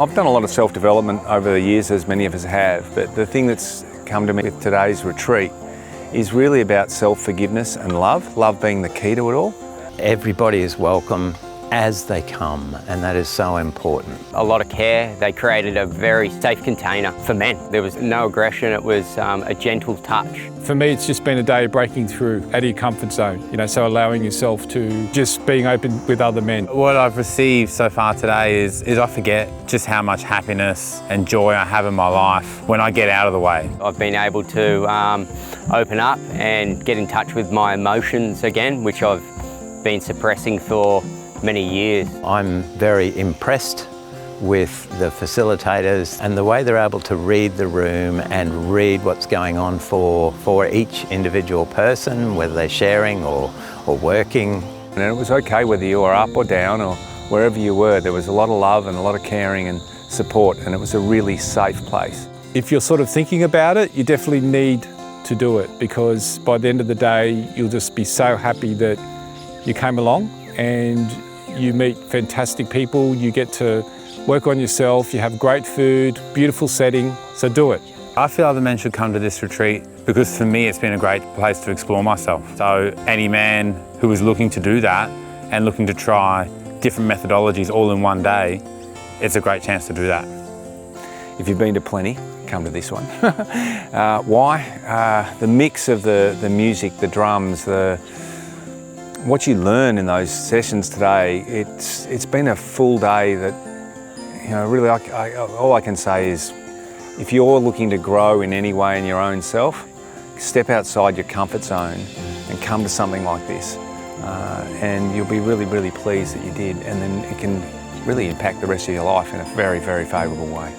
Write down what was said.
I've done a lot of self-development over the years, as many of us have, but the thing that's come to me with today's retreat is really about self-forgiveness and love being the key to it all. Everybody is welcome as they come, and that is so important. A lot of care. They created a very safe container for men. There was no aggression, it was a gentle touch. For me, it's just been a day of breaking through out of your comfort zone, so allowing yourself to just being open with other men. What I've received so far today is I forget just how much happiness and joy I have in my life when I get out of the way. I've been able to open up and get in touch with my emotions again, which I've been suppressing for many years. I'm very impressed with the facilitators and the way they're able to read the room and read what's going on for each individual person, whether they're sharing or working. And it was okay whether you were up or down or wherever you were. There was a lot of love and a lot of caring and support, and it was a really safe place. If you're sort of thinking about it, you definitely need to do it, because by the end of the day, you'll just be so happy that you came along and you meet fantastic people, you get to work on yourself, you have great food, beautiful setting, so do it. I feel other men should come to this retreat because for me it's been a great place to explore myself. So any man who is looking to do that and looking to try different methodologies all in one day, it's a great chance to do that. If you've been to plenty, come to this one. Why? The mix of the music, the drums, what you learn in those sessions today, it's been a full day that, really all I can say is if you're looking to grow in any way in your own self, step outside your comfort zone and come to something like this. And you'll be really, really pleased that you did, and then it can really impact the rest of your life in a very, very favourable way.